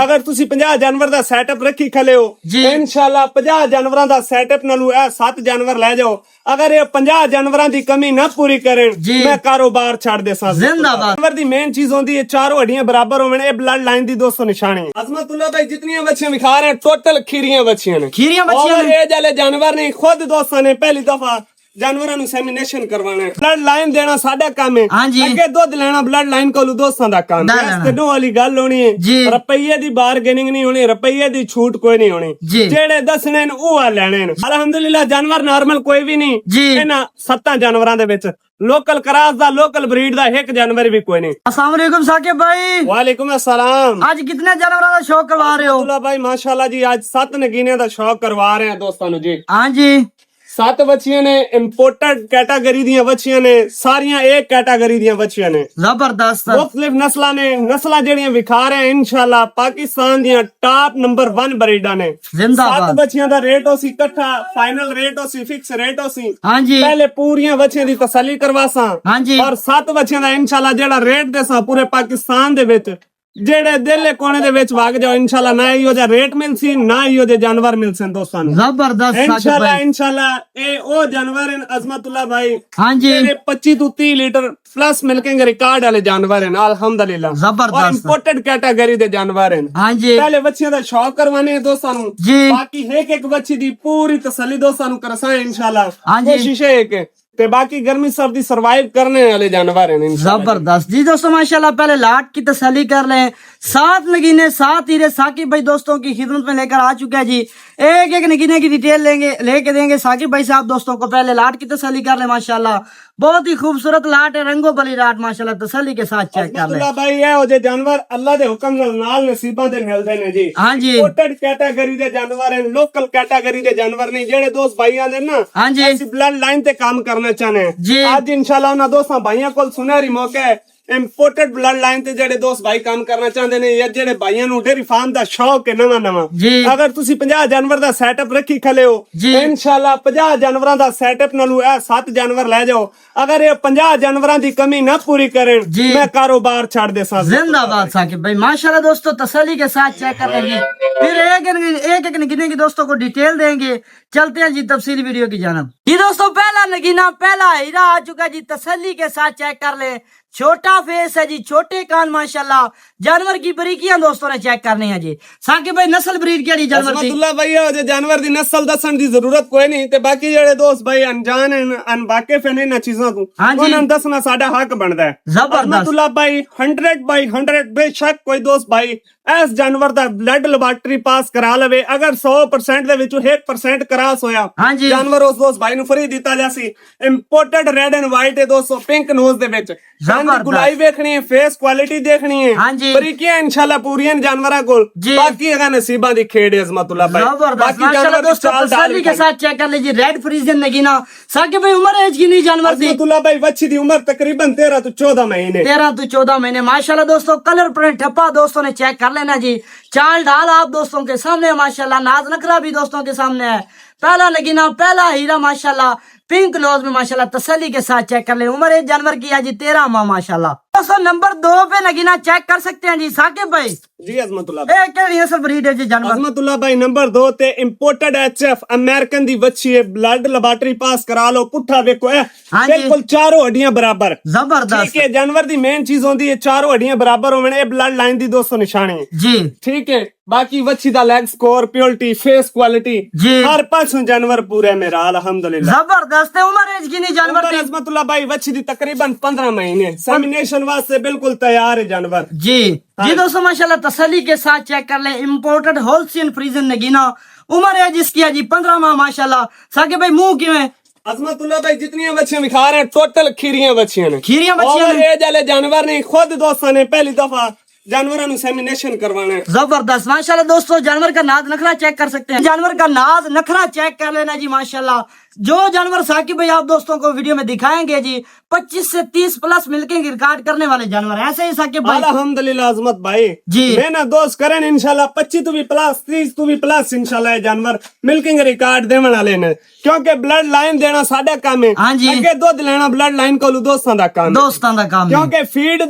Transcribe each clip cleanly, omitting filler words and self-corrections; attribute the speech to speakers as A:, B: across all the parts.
A: अगर तुसी 50 जानवर दा सेटअप रखी खले हो इंशाल्लाह 50 जानवरां दा सेटअप नालू 7 जानवर ले जाओ। अगर ये 50 जानवरां दी कमी ना पूरी करें मैं कारोबार छाड़ दे सा। जानवर दी मेन चीज होंदी है चारों हड्डियां बराबर होवे। ये ब्लड लाइन दी दोस्तों निशानी है। अजमतुल्लाह भाई जितनी बच्चियां दिखा रहे हैं टोटल खीरियां बच्चियां ने। और ये जले जानवर नहीं खुद दोस्तों ने पहली दफा जानवरां नु सेमिनेशन करवाना है। ब्लड लाइन देना साडा काम है। अगे दूध लेना ब्लड लाइन कोलू दोस्तां दा काम है। कदों वाली गल होनी है। रुपये दी बारगेनिंग नहीं होनी, रुपये दी छूट कोई नहीं होनी। जेड़े दसने न ओह लेने न। अल्हम्दुलिल्लाह जानवर नॉर्मल कोई भी नहीं। इन्हां 7 जानवरां दे विच लोकल क्रास दा लोकल ब्रीड दा एक जानवर भी कोई नहीं।
B: अस्सलाम वालेकुम साकिब भाई।
A: वालेकुम अस्सलाम।
B: आज कितने जानवरों का शौक करवा रहे हो?
A: अब्दुल्ला भाई माशाल्लाह जी आज 7 नगीने दा शौक करवा रहे हैं दोस्तों नु जी।
B: हाँ जी
A: 7 बच्चियां ने इंपोर्टेड कैटेगरी दी बच्चियां ने, सारियां एक कैटेगरी दी बच्चियां ने।
B: जबरदस्त
A: मुख्तलिफ नस्लां ने, नस्लां जेड़ियां विखा रहे हैं इंशाल्लाह पाकिस्तान दियां टॉप नंबर 1 ब्रीडां ने। 7 बच्चियां दा रेट होसी इकट्ठा, फाइनल रेट होसी, फिक्स रेट होसी।
B: हाँ जी
A: पहले पूरियां बच्चियां दी तसल्ली करवासा।
B: हाँ जी
A: और 7 बच्चियां दा इंशाल्लाह जेड़ा रेट देसा पूरे पाकिस्तान दे विच जेड़े दिल कोने दे विच भाग जाओ इंशाल्लाह ना इहो जा रेट मिलसी ना इहो जे जानवर मिलसन दोस्तां नु।
B: जबरदस्त
A: इंशाल्लाह ए ओ जानवर हैं अजमतुल्लाह भाई।
B: हाँ जी
A: 25 to 30 litre plus milking record वाले जानवर हैं अल्हम्दुलिल्लाह। और इंपोर्टेड कैटेगरी दे जानवर हैं।
B: हाँ जी
A: पहले बच्चियां दा शौक करवाने हैं दोस्तां नु। बाकी एक बच्ची दी पूरी तसल्ली दोस्तां नु करसा इंशाल्लाह। कोशिश है कि ते बाकी गर्मी सर्दी सरवाइव करने वाले जानवर हैं।
B: जबरदस्त जी दोस्तों माशाल्लाह पहले लाट की तसल्ली कर लें। 7 नगीने 7 हीरे साकिब भाई दोस्तों की खिदमत में लेकर आ चुका है जी। एक एक नगीने की डिटेल लेके देंगे साकिब भाई साहब दोस्तों को। पहले लाट की तसल्ली कर ले माशाल्लाह बहुत ही खूबसूरत लाट है, रंगो बली लाट माशाल्लाह तसल्ली के साथ चेक कर ले
A: भाई। ये हो जे जानवर अल्लाह दे हुक्म नाल नसीबां दे मिलदे ने जी।
B: हाँ जी
A: इंपोर्टेड कैटेगरी दे जानवर हैं, लोकल कैटेगरी दे जानवर नहीं। जेड़े दोस्त भाई आंदे ना
B: हाँ जी
A: ऐसी ब्लड लाइन ते काम करना चाहने
B: जी।
A: आज इंशाल्लाह उन्हां दोस्तां भाइयां कोल सुनहरी मौका है। इंपोर्टेड ब्लड लाइन ते जेड़े दोस्त भाई काम करना चाहते ने या जेड़े भाइयां नु डेयरी फार्म दा शौक है नवा अगर तुसी 50 जानवर दा सेटअप रखी खले हो इंशाल्लाह 50 जानवरां दा सेटअप नालू 7 जानवर ले जाओ। अगर ये 50 जानवरां दी कमी ना पूरी करें मैं कारोबार छाड़ दे सा।
B: जिंदाबाद साकिब भाई माशाल्लाह दोस्तों तसल्ली के साथ चेक कर लेंगे। फिर एक नगीने की दोस्तों को डिटेल देंगे। चलते हैं जी तफसीली वीडियो की जानब। जी दोस्तों पहला नगीना पहला हीरा आ चुका जी। तसल्ली के साथ चेक कर ले। छोटा फेस है जी, छोटे कान माशाल्लाह। जानवर की बारीकियां दोस्तों ने चेक करनी है जी। साकिब भाई नस्ल ब्रीड क्या जानवर दी?
A: अब्दुल्ला भाई जो जानवर दी नस्ल दसन दी जरूरत कोई नहीं ते बाकी जेड़े दोस्त भाई अनजान हैं अनवाकिफ हैं इन चीजों को उन्हां दसना साडा हक बनदा है।
B: जबरदस्त
A: अब्दुल्ला भाई 100/100 बेशक कोई दोस्त भाई इस जानवर दा ब्लड लैबोरेटरी पास करा लवे। अगर 100% दे विचों 1% क्रॉस होया जानवर उस दोस्त भाई नु फ्री दिता जासी। इंपोर्टेड रेड एंड व्हाइट है दोस्तों, पिंक नोज दे विच गुलाई देखनी है, फेस क्वालिटी देखनी है, बारीकियां इंशाल्लाह पूरी जानवरां कोल। बाकी अगर नसीबां दी खेड़ है अजमतुल्लाह भाई। बाकी जानवर दोस्तों
B: तसल्ली के साथ चेक कर लीजिए। रेड फ्रीजियन नगीना साकिब भाई उम्र एज की नहीं जानवर दी?
A: अजमतुल्लाह भाई बच्ची दी उम्र तकरीबन 13 to 14 महीने।
B: 13 to 14 महीने माशाल्लाह दोस्तों। कलर प्रिंट ठप्पा दोस्तों ने चेक कर लेना जी। चाल ढाल आप दोस्तों के सामने माशाल्लाह। नाज नखरा भी दोस्तों के सामने है। पहला नगीना पहला हीरा माशाल्लाह पिंक नोज में माशाल्लाह तसल्ली के साथ चेक कर ले। उम्र एक जानवर की है जी 13 माह माशाल्लाह। दोस्तों नंबर 2 पे नगीना चेक कर सकते हैं जी साकिब भाई।
A: जी अजमतुल्लाह भाई
B: क्या नस्ल ब्रीड है जी जानवर?
A: अजमतुल्लाह भाई नंबर 2 ते इंपोर्टेड HF अमेरिकन दी बच्ची है। ब्लड लैबोरेटरी पास करा लो। पुट्ठा देखो है बिल्कुल चारों हड्डियां बराबर।
B: जबरदस्त
A: ठीक है। जानवर दी मेन चीज होंदी है चारों हड्डियां बराबर होवे। ये ब्लड लाइन दी दोस्तों निशानी है
B: जी।
A: ठीक है। बाकी बच्ची दा leg score purity face quality हर पासों जानवर पूरे मेरा अल्हम्दुलिल्लाह।
B: जबरदस्त है। उम्र एज की नहीं जानवर दी?
A: अजमतुल्लाह भाई बच्ची दी तकरीबन 15 महीने। सेमिनेशन वास्ते बिल्कुल तैयार है जानवर
B: जी। जी दोस्तों माशाल्लाह तसल्ली के साथ चेक कर ले। Imported wholesale फ्रीजन Nagina. उम्र है जिसकी है जी 15 माह माशाल्लाह। साकिब भाई मुंह किवें?
A: अजमतुल्लाह भाई जितनी बच्चियां दिखा रहे हैं टोटल खीरियां बच्चियां ने।
B: खीरियां बच्चियां
A: ने। ये जानवर नहीं खुद दोस्तों ने पहली दफा जानवरां नु सेमिनेशन करवाना है।
B: जबरदस्त माशाल्लाह दोस्तों। जानवर का नाज नखरा चेक कर सकते हैं। जानवर का नाज नखरा चेक कर लेना जी माशाल्लाह। जो जानवर साकिब भाई आप दोस्तों को वीडियो में दिखाएंगे जी 25 से 30 प्लस मिल्किंग रिकॉर्ड करने वाले जानवर ऐसे ही साकिब भाई।
A: अल्हम्दुलिल्लाह अजमत भाई
B: जी
A: मेहनत दोस्त करें इंशाल्लाह 25 तो भी प्लस 30 तो भी प्लस इंशाल्लाह ये जानवर मिल्किंग रिकॉर्ड देने वाले ने क्योंकि ब्लड लाइन देना साडा काम है।
B: हाँ जी।
A: अगे दूध लेना ब्लड लाइन को दोस्तों दा काम है।
B: दोस्तों का काम है।
A: क्योंकि फीड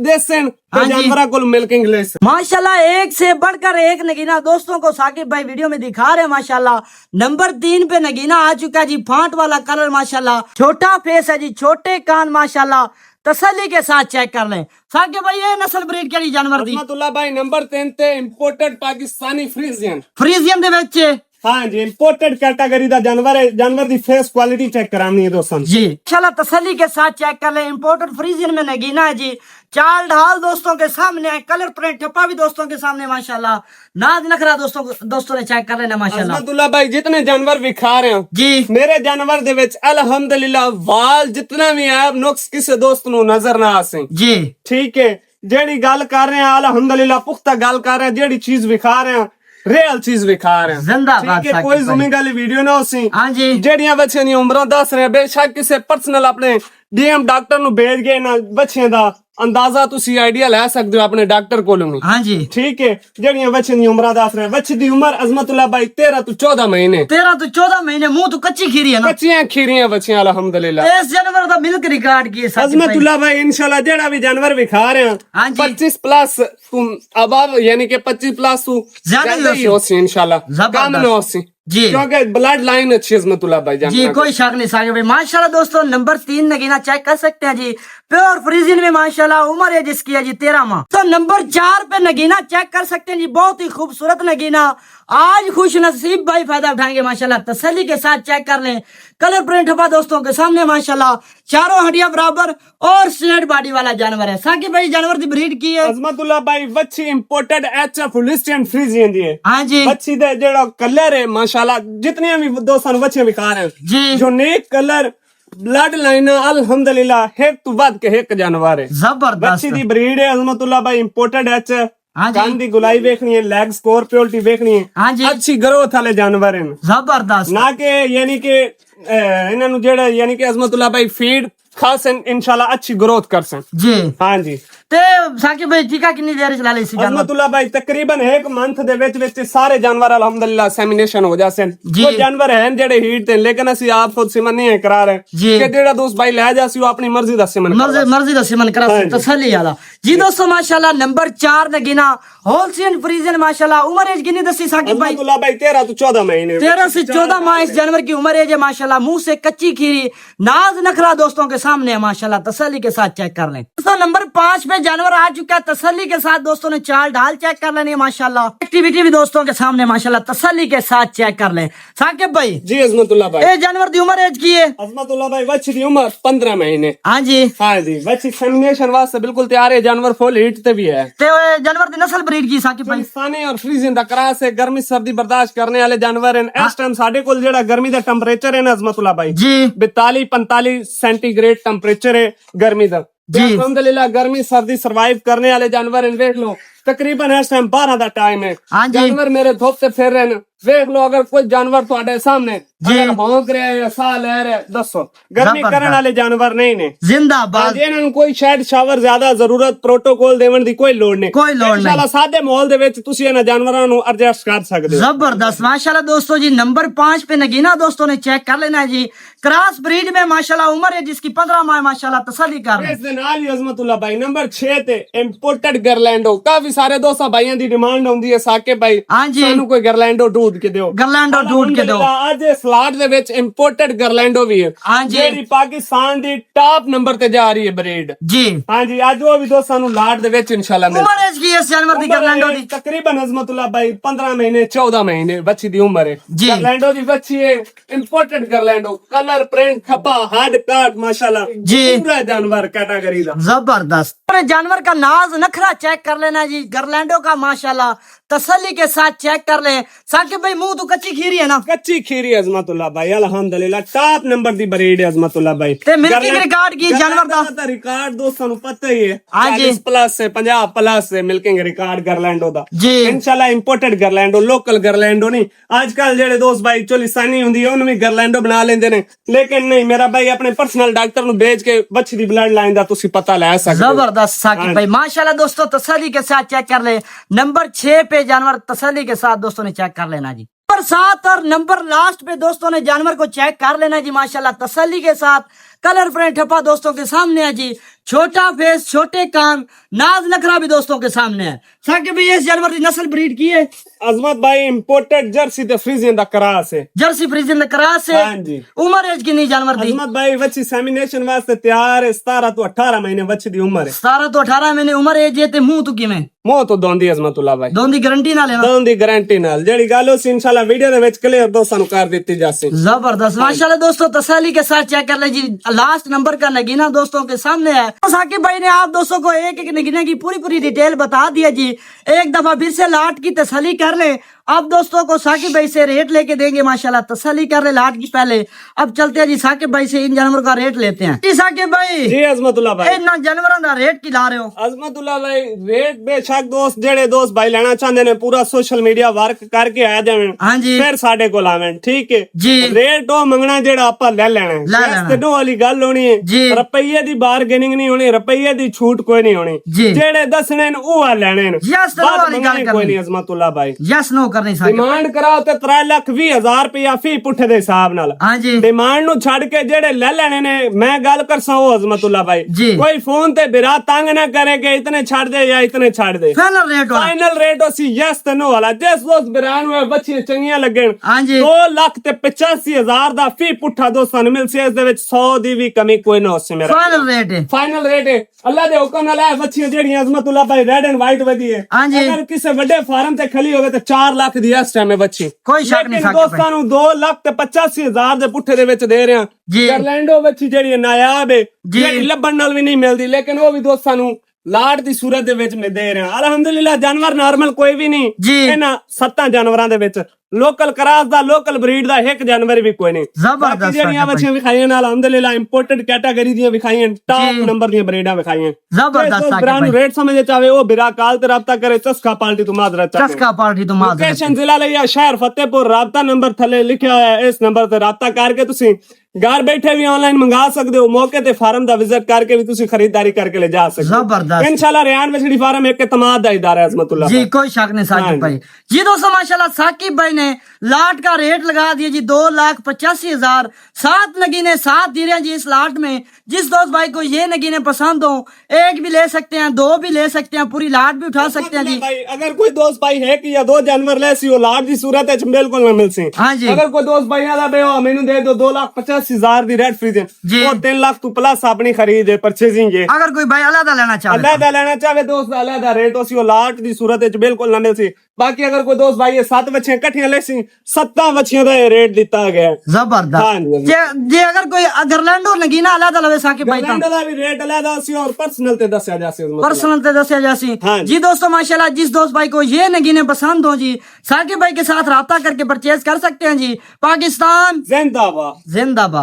A: देसन
B: हाँ
A: तो
B: जी।
A: जानवरों को मिल्किंग ले
B: माशाल्लाह एक से बढ़कर एक नगीना दोस्तों को साकिब भाई वीडियो में दिखा रहे हैं माशाल्लाह। नंबर 3 पे नगीना आ चुका है जी, फांट वाला कलर माशाल्लाह, छोटा फेस है जी, छोटे कान माशाल्लाह, तसल्ली के साथ चेक कर लें। साकिब भाई ये नस्ल ब्रीड केड़ी जानवर दी?
A: रहमतुल्लाह भाई नंबर 3 ते इंपोर्टेड पाकिस्तानी फ्रीजियन।
B: फ्रीजियम दे विच
A: हाँ जी इंपोर्टेड कैटेगरी दा जानवर है। जानवर दी फेस क्वालिटी चेक करानी है दोस्तों
B: जी इंशाल्लाह तसल्ली के साथ चेक कर लें। इंपोर्टेड फ्रीजियन में नगीना है जी, चाल ढाल दोस्तों के सामने है, कलर प्रिंट ठप्पा भी दोस्तों के सामने माशाल्लाह, नाज नखरा दोस्तों ने चेक कर लेना माशाल्लाह।
A: रहमतुल्लाह भाई जितने जानवर विखा रहे हो
B: जी
A: मेरे जानवर दे विच अल्हम्दुलिल्लाह वाल जितना भी है नुक्स किसी दोस्त नु नजर ना आसे
B: जी
A: ठीक है। जेड़ी गल कर रहे हैं अल्हम्दुलिल्लाह पुख्ता गल कर रहे हैं, जेड़ी चीज विखा रहे हैं रियल चीज विखा रहे हैं
B: जिंदाबाद
A: ठीक है। कोई जुमी गल वीडियो ना होसी
B: हाँ जी
A: जेड़ियां बच्चियां दी उम्रां दस रहे हैं, बेशक किसी पर्सनल अपने डीएम डॉक्टर नु भेज के ना बच्चियां दा अंदाजा तुसी आइडिया ले सकते हो अपने डॉक्टर कोलों भी
B: हाँ जी।
A: ठीक है। जेड़ियां बच्चियां दी उम्रां दस रहे हैं, बच्ची दी उम्र अजमतुल्लाह भाई 13 तो 14 महीने
B: 13 तो 14 महीने, मुंह तो कच्ची खीरी है ना।
A: बच्चियां खीरियां बच्चियां अल्हम्दुलिल्लाह।
B: इस जानवर का मिल्क रिकॉर्ड किए साकिब भाई।
A: अजमतुल्लाह भाई इंशाल्लाह जेड़ा भी जानवर विखा रहे हैं
B: हाँ जी।
A: 25 प्लस तुम अब यानी कि 25 प्लस तू
B: ज्यादा ही
A: होसी इंशाल्लाह
B: जबरदस्त।
A: कम ना होसी
B: जी
A: क्योंकि ब्लड लाइन अच्छी अजमतुल्लाह भाई
B: जी
A: जानवर
B: कोई शक नहीं साकिब भाई माशाल्लाह। दोस्तों नंबर 3 नगीना चेक कर सकते हैं जी, प्योर फ्रीजियन में माशाल्लाह, उम्र है जिसकी है जी 13 माह। तो नंबर 4 पे नगीना चेक कर सकते हैं जी, बहुत ही खूबसूरत नगीना। आज खुश नसीब भाई फायदा उठाएंगे माशाल्लाह, तसल्ली के साथ चेक कर लें। कलर प्रिंट हवा दोस्तों के सामने माशाल्लाह, चारों हड्डियां बराबर और स्ट्रेट बॉडी वाला जानवर है। साकिब भाई जानवर की ब्रीड की है
A: अजमतुल्लाह भाई बच्ची इंपोर्टेड एचएफ होलिस्टियन फ्रीजियन दी है।
B: हाँ जी
A: बच्ची दे जेड़ा कलर है माशाल्लाह जितनी भी दोस्तों बच्चियां विखा रहे हैं
B: जी
A: जो नेक कलर ब्लड लाइन अल्हम्दुलिल्लाह एक तो बाद के एक जानवर है।
B: जबरदस्त
A: बच्ची दी ब्रीड है अजमतुल्लाह भाई इंपोर्टेड एच
B: हाँ जी
A: कान दी गुलाई देखनी है, लेग स्कोर प्योरिटी देखनी है,
B: हाँ जी
A: अच्छी ग्रोथ वाले जानवर हैं
B: जबरदस्त
A: ना के यानी के इन्हां नु जेड़ा यानी के अजमतुल्लाह भाई फीड खास इंशाल्लाह अच्छी ग्रोथ कर सन
B: जी।
A: हाँ जी
B: ते साकिब भाई टीका कितनी देर चला ली सी जानवर?
A: अजमतुल्लाह भाई तकरीबन एक मंथ दे विच सारे जानवर अल्हम्दुलिल्लाह सेमिनेशन हो जासे।
B: जी।
A: कोई जानवर हैं जेड़े हीट ते लेकिन असि आप खुद सिमन नहीं करा रहे
B: जी।
A: कि जेड़ा दोस्त भाई ले जासी वो अपनी मर्जी दा सिमन
B: मर्जी का सिमन करा
A: हाँ जी।
B: तसल्ली वाला जी। दोस्तों माशाल्लाह नंबर 4 नगीना होलसेल फ्रीजन माशाल्लाह, उम्र एज कितनी दसी साकिब भाई?
A: अजमतुल्लाह भाई 13 तो 14 महीने
B: 13 से 14 माह इस जानवर की उम्र है माशाल्लाह, मुंह से कच्ची खीरी, नाज नखरा दोस्तों के सामने है माशाल्लाह, तसल्ली के साथ चेक कर लें। दोस्तों नंबर 5 पे जानवर आ चुका है, तसल्ली के साथ दोस्तों ने चाल ढाल चेक कर लेनी है माशाल्लाह, एक्टिविटी भी दोस्तों के सामने माशाल्लाह, तसल्ली के साथ चेक कर लें। साकिब भाई
A: जी अजमतुल्लाह भाई
B: ये जानवर की उम्र एज की है?
A: अजमतुल्लाह भाई बच्ची दी उम्र 15 महीने
B: हाँ जी
A: हाँ जी बच्ची सेमिनेशन वास्ते बिल्कुल तैयार है। जानवर फुल हीट ते भी है।
B: ते जानवर की नस्ल ब्रीड की साकिब भाई?
A: पाकिस्तानी और फ्रीजियन दा क्रॉस है, गर्मी सर्दी बर्दाश्त करने वाले जानवर हैं। इस टाइम साडे कोल जेड़ा गर्मी दा टेंपरेचर है ना अजमतुल्लाह भाई
B: जी
A: 42-45 सेंटीग्रेड टेंपरेचर है गर्मी दा।
B: जी।
A: अल्हम्दुलिल्लाह गर्मी सर्दी सरवाइव करने वाले जानवर हैं। देख लो तकरीबन इस टाइम 12 दा टाइम है,
B: हाँ जी।
A: जानवर मेरे धोप से फिर रहे हैं। देख लो अगर कोई जानवर तुम्हारे सामने
B: जी।
A: अगर भौंक रहा है या साह ले रहा है दसो गर्मी
B: जबरदस्त।
A: करने वाले जानवर नहीं ने।
B: जिंदाबाद
A: इन्हां नूं कोई शायद शावर ज्यादा जरूरत प्रोटोकॉल देवन दी कोई लोड़ नहीं।
B: कोई लोड़ नहीं।
A: इंशाल्लाह सादे माहौल दे विच तुसी इन्हां जानवरां नूं एडजस्ट कर सकदे हो।
B: जबरदस्त माशाल्लाह। दोस्तों जी नंबर 5 पे नगीना दोस्तों ने चेक कर लेना है जी, क्रॉस ब्रीड में माशाल्लाह, उम्र है जिसकी 15 माह माशाल्लाह, तसल्ली कर लें।
A: इस दे नाल ही अजमतुल्लाह भाई नंबर 6 ते इंपोर्टेड गर्लैंडो। काफी सारे दोस्तों भाइयों दी डिमांड होंदी है साकिब भाई
B: हाँ जी
A: सानू कोई गर्लैंडो ढूंढ के दियो।
B: गर्लैंडो ढूंढ के दो।
A: आज स्लॉट दे विच इंपोर्टेड गर्लैंडो भी है
B: हाँ जी
A: जेडी पाकिस्तान दी टॉप नंबर ते जा रही है ब्रीड।
B: जी
A: हाँ जी आज वो भी दोस्तों नूं लाट दे विच इंशाल्लाह मिल
B: उम्र एज की है इस जानवर की गर्लैंडो दी?
A: तकरीबन अजमतुल्लाह भाई 15 महीने 14 महीने बच्ची दी उम्र है
B: जी।
A: गर्लैंडो दी बच्ची है इंपोर्टेड गर्लैंडो। कलर प्रिंट खपा हार्ड काट माशाल्लाह
B: जी।
A: पूरा जानवर कैटेगरी दा
B: जबरदस्त। और जानवर का नाज नखरा चेक कर लेना जी, गरलैंडो का माशाल्लाह तसल्ली के साथ चेक कर ले। साकिब भाई मुंह तो कच्ची खीरी है ना?
A: कच्ची खीरी अजमतुल्लाह भाई अल्हम्दुलिल्लाह टॉप नंबर दी ब्रीड है अजमतुल्लाह भाई।
B: ते मिल्किंग रिकॉर्ड की जानवर दा
A: रिकॉर्ड दोस्तों नु पता ही है।
B: हाँ जी।
A: 40 प्लस से 50 प्लस से मिल्किंग रिकॉर्ड गरलैंडो दा
B: जी।
A: इंशाल्लाह इंपोर्टेड गरलैंडो लोकल गरलैंडो नहीं। आजकल जेड़े दोस्त भाई चोलिसानी हुंदी है उन्हें भी गरलैंडो बना लेंदे ने, लेकिन नहीं मेरा भाई अपने पर्सनल डॉक्टर नु भेज के बच्ची दी ब्लड लाइन दा तुसी पता ले सकदे हो।
B: जबरदस्त साकिब भाई माशाल्लाह दोस्तों तसल्ली के साथ चेक कर ले। नंबर 6 पे जानवर तसल्ली के साथ दोस्तों ने चेक कर लेना जी। नंबर 7 और नंबर लास्ट पे दोस्तों ने जानवर को चेक कर लेना जी माशाल्लाह तसल्ली के साथ। कलर प्रिंट ठप्पा दोस्तों के सामने है जी, छोटा फेस छोटे कान नाज नखरा भी दोस्तों के सामने है। साकिब भाई इस जानवर की नस्ल ब्रीड की है?
A: अजमत भाई इंपोर्टेड जर्सी ते फ्रीजियन दा क्रास है।
B: जर्सी फ्रीजियन दा क्रास है।
A: हाँ जी।
B: उम्र एज कितनी जानवर दी?
A: अजमत भाई बच्ची सेमिनेशन वास्ते तैयार है। 17 तो 18 महीने बच्ची दी उम्र है।
B: 17 तो 18 महीने उम्र है जे ते मुंह तू किवें?
A: मोह तो दोंदी अजमतुल्लाह भाई
B: दोंदी गारंटी ना लेना?
A: दोंदी गारंटी नाल जेड़ी गल उसी इंशाल्लाह वीडियो दे विच क्लियर दोस्तां नु कर दित्ती जासी।
B: जबरदस्त माशाल्लाह दोस्तों तसल्ली के साथ चेक कर ले जी। लास्ट नंबर का नगीना दोस्तों के सामने है। तो साकिब भाई ने आप दोस्तों को एक एक नगीने की पूरी डिटेल बता दी है जी। एक दफा फिर से लाट की तसल्ली कर ले। अब दोस्तों को साकिब भाई से रेट लेके देंगे माशाल्लाह तसल्ली कर ले लाट की पहले। अब चलते हैं जी साकिब भाई से इन जानवरों का रेट लेते हैं जी। साकिब भाई
A: जी अजमतुल्लाह भाई
B: इन जानवरों का रेट की ला रहे हो?
A: अजमतुल्लाह भाई रेट बेशक दोस्त जेड़े दोस्त भाई लेना चाहते ने पूरा सोशल मीडिया वर्क करके आ जावे
B: हाँ जी
A: फिर साडे कोल आवें ठीक है
B: जी।
A: रेट ओ मंगना जेड़ा आपा ले लेना है
B: लेना।
A: ते दो वाली गल होनी है
B: जी।
A: रुपये दी बार्गेनिंग नहीं होनी, रुपये दी छूट कोई नहीं होनी।
B: जी।
A: जेड़े दसने न ओ लेने न
B: यस
A: बात
B: वाली गल
A: मंगनी कोई
B: करनी
A: नहीं अजमतुल्लाह भाई।
B: यस नो करनी साकिब।
A: डिमांड कराओ ते 3,20,000 रुपया फी पुठे दे हिसाब नाल।
B: हाँ जी
A: डिमांड नु छड़ के जेड़े ले लेने ने मैं गल करसा ओ अजमतुल्लाह भाई
B: जी।
A: कोई फोन ते बिरा तंग ना करे कि इतने छड़ दे या इतने छड़ दे।
B: फाइनल रेट वाला?
A: फाइनल रेट उसी यस ते नो वाला जिस दोस्त बिरान हुए बच्ची चंगियां लगन
B: हाँ जी
A: 2,85,000 दा फी पुठा दोस्तां नु मिल से इस दे विच 100 दी भी कमी कोई ना होसे मेरा
B: फाइनल रेट है।
A: फाइनल रेट है अल्लाह दे हुक्म नाल है बच्चियां जेड़ियां अजमतुल्लाह भाई रेड एंड व्हाइट वदी है।
B: हाँ जी।
A: अगर किसी बड़े फार्म ते खली होवे तो 4 लाख दी इस टाइम बच्ची
B: कोई शक नहीं
A: लेकिन
B: साकिब
A: दोस्तां नु 2,85,000 दे पुठे दे विच दे रहे हैं
B: जी।
A: गरलैंडो बच्ची जेड़ी नायाब है
B: जी।
A: जेड़ी लब्बन नाल भी नहीं मिलदी लेकिन वो भी दोस्तां नु लाट दी सूरत दे विच में दे रहे हैं। अल्हम्दुलिल्लाह जानवर नॉर्मल कोई भी नहीं
B: जी।
A: इन्हां 7 जानवरां दे विच लोकल क्रास दा लोकल ब्रीड दा एक जानवर भी कोई नहीं।
B: जबरदस्त
A: बाकी जेड़ियां
B: साकिब
A: बच्चियां विखाईयां नाल अल्हम्दुलिल्लाह इंपोर्टेड कैटेगरी दी विखाईयां टॉप
B: जी।
A: नंबर दी ब्रीडां विखाईयां।
B: जबरदस्त
A: जो
B: साकिब
A: ब्रांड
B: भाई।
A: रेट समझे चाहे वो बिरा काल ते राब्ता करे चस्का पार्टी तो माजरत चाहे
B: चस्का पार्टी तो माजरत
A: लोकेशन जिला लिया शहर फतेहपुर राब्ता नंबर थले लिखा होया है इस नंबर ते राब्ता करके तुसी घर बैठे भी ऑनलाइन मंगा सकते हो मौके ते फार्म दा विजिट करके भी तुसी खरीदारी करके ले जा सकते हो।
B: जबरदस्त
A: इंशाल्लाह रेहान बछड़ी फार्म एक इत्मीनान दा इदारा है अजमतुल्लाह
B: जी
A: भाई।
B: कोई शक नहीं
A: हाँ
B: साकिब भाई जी। दोस्तों माशाल्लाह साकिब भाई ने लाट का रेट लगा दिया जी 2,85,000। 7 नगीने 7 दे रहे हैं जी इस लाट में। जिस दोस्त भाई को ये नगीने पसंद हो एक भी ले सकते हैं, 2 भी ले सकते हैं, पूरी लाट भी उठा सकते हैं जी।
A: भाई अगर कोई दोस्त भाई है कि या 2 जानवर ले सी वो लाट दी सूरत है बिल्कुल ना मिल सी।
B: हाँ जी।
A: अगर कोई दोस्त भाई आदा बे ओ मेनू दे दो 2,85,000 दी रेड फ्रीज
B: जी।
A: वो 3 लाख तू प्लस अपनी खरीद है परचेजिंग है।
B: अगर कोई भाई अलग लेना चाहे
A: अलहदा लेना चाहे दोस्त अलहदा रेट उसी वो लाट दी सूरत है बिल्कुल ना मिल सी। बाकी अगर कोई दोस्त भाई ये 7 बच्चियां इकट्ठियां ले सी 7 बच्चियों दा रेट दिता गया है।
B: जबरदस्त
A: हाँ जी।
B: जे अगर कोई गरलैंडो नगीना अलग लवे साकिब भाई
A: गरलैंडो दा भी रेट अलहदा उसी और पर्सनल ते दसया जासी
B: पर्सनल ते दसिया जासी।
A: हाँ जी।
B: जी दोस्तों माशाल्लाह जिस दोस्त भाई को ये नगीने पसंद हो जी साकिब भाई के साथ राब्ता करके परचेज कर सकते हैं जी। पाकिस्तान
A: जिंदाबाद।
B: जिंदाबाद।